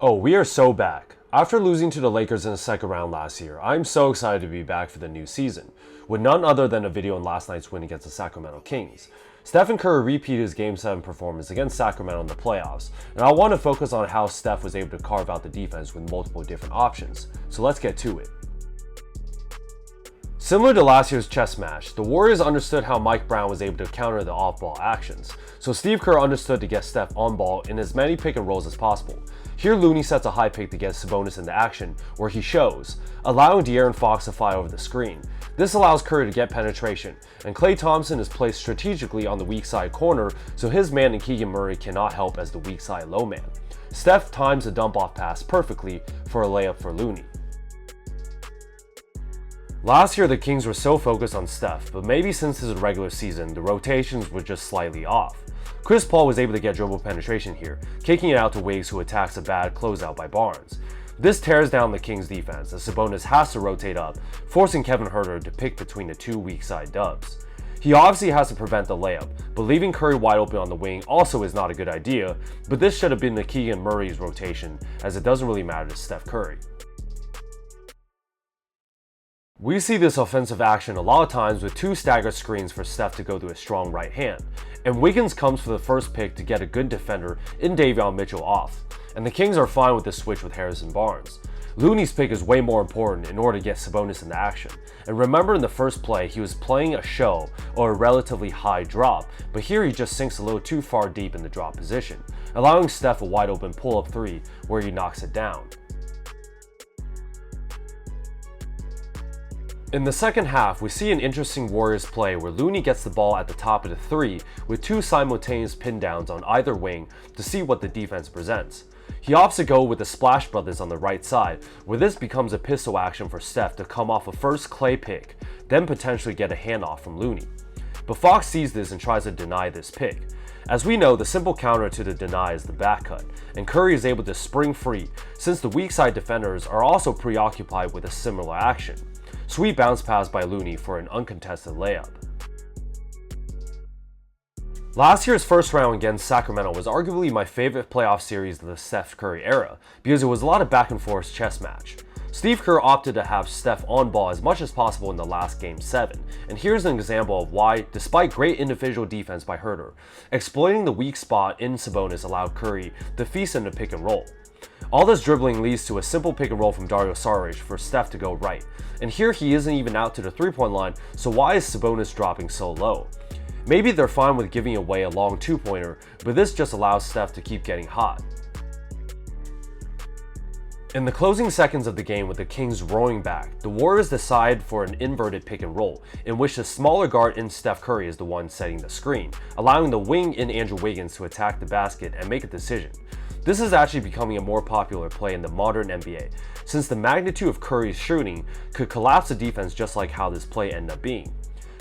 Oh, we are so back. After losing to the Lakers in the second round last year, I'm so excited to be back for the new season, with none other than a video on last night's win against the Sacramento Kings. Steph Curry repeated his Game 7 performance against Sacramento in the playoffs, and I want to focus on how Steph was able to carve out the defense with multiple different options, so let's get to it. Similar to last year's chess match, the Warriors understood how Mike Brown was able to counter the off-ball actions, so Steve Kerr understood to get Steph on ball in as many pick and rolls as possible. Here Looney sets a high pick to get Sabonis into action, where he shows, allowing De'Aaron Fox to fly over the screen. This allows Curry to get penetration, and Klay Thompson is placed strategically on the weak side corner so his man and Keegan Murray cannot help as the weak side low man. Steph times the dump-off pass perfectly for a layup for Looney. Last year the Kings were so focused on Steph, but maybe since his regular season, the rotations were just slightly off. Chris Paul was able to get dribble penetration here, kicking it out to Wiggs, who attacks a bad closeout by Barnes. This tears down the Kings defense as Sabonis has to rotate up, forcing Kevin Huerter to pick between the two weak side dubs. He obviously has to prevent the layup, but leaving Curry wide open on the wing also is not a good idea, but this should have been the Keegan Murray's rotation as it doesn't really matter to Steph Curry. We see this offensive action a lot of times with two staggered screens for Steph to go to a strong right hand, and Wiggins comes for the first pick to get a good defender in Davion Mitchell off, and the Kings are fine with this switch with Harrison Barnes. Looney's pick is way more important in order to get Sabonis into action, and remember in the first play he was playing a show or a relatively high drop, but here he just sinks a little too far deep in the drop position, allowing Steph a wide open pull-up three where he knocks it down. In the second half, we see an interesting Warriors play where Looney gets the ball at the top of the three with two simultaneous pin downs on either wing to see what the defense presents. He opts to go with the Splash Brothers on the right side, where this becomes a pistol action for Steph to come off a first Klay pick, then potentially get a handoff from Looney. But Fox sees this and tries to deny this pick. As we know, the simple counter to the deny is the back cut, and Curry is able to spring free since the weak side defenders are also preoccupied with a similar action. Sweet bounce pass by Looney for an uncontested layup. Last year's first round against Sacramento was arguably my favorite playoff series of the Steph Curry era because it was a lot of back and forth chess match. Steve Kerr opted to have Steph on ball as much as possible in the last Game 7, and here's an example of why, despite great individual defense by Huerter, exploiting the weak spot in Sabonis allowed Curry to feast in the pick and roll. All this dribbling leads to a simple pick and roll from Dario Saric for Steph to go right, and here he isn't even out to the three-point line, so why is Sabonis dropping so low? Maybe they're fine with giving away a long two-pointer, but this just allows Steph to keep getting hot. In the closing seconds of the game with the Kings roaring back, the Warriors decide for an inverted pick and roll, in which the smaller guard in Steph Curry is the one setting the screen, allowing the wing in Andrew Wiggins to attack the basket and make a decision. This is actually becoming a more popular play in the modern NBA, since the magnitude of Curry's shooting could collapse the defense just like how this play ended up being.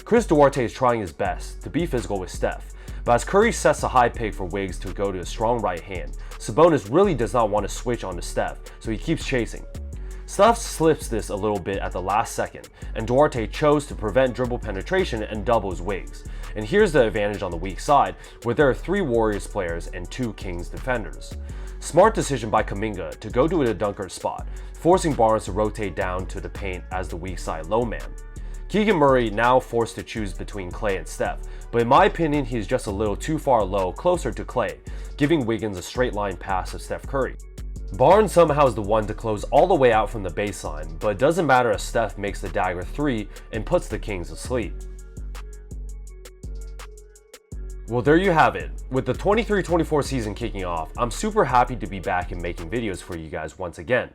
Chris Duarte is trying his best to be physical with Steph, but as Curry sets a high pick for Wiggs to go to a strong right hand, Sabonis really does not want to switch on to Steph, so he keeps chasing. Steph slips this a little bit at the last second, and Duarte chose to prevent dribble penetration and doubles Wiggs. And here's the advantage on the weak side, where there are 3 Warriors players and 2 Kings defenders. Smart decision by Kuminga to go to a dunker spot, forcing Barnes to rotate down to the paint as the weak side low man. Keegan Murray now forced to choose between Klay and Steph, but in my opinion he's just a little too far low closer to Klay, giving Wiggins a straight line pass to Steph Curry. Barnes somehow is the one to close all the way out from the baseline, but it doesn't matter as Steph makes the dagger 3 and puts the Kings to sleep. Well, there you have it. With the 23-24 season kicking off, I'm super happy to be back and making videos for you guys once again.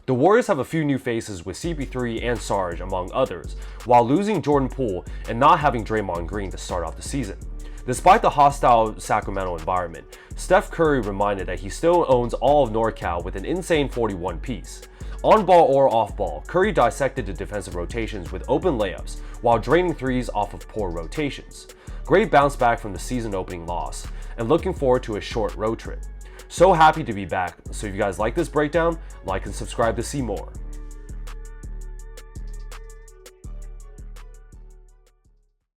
The Warriors have a few new faces with CP3 and Sarge among others, while losing Jordan Poole and not having Draymond Green to start off the season. Despite the hostile Sacramento environment, Steph Curry reminded that he still owns all of NorCal with an insane 41 piece. On ball or off ball, Curry dissected the defensive rotations with open layups while draining threes off of poor rotations. Great bounce back from the season opening loss, and looking forward to a short road trip. So happy to be back, so if you guys like this breakdown, like and subscribe to see more.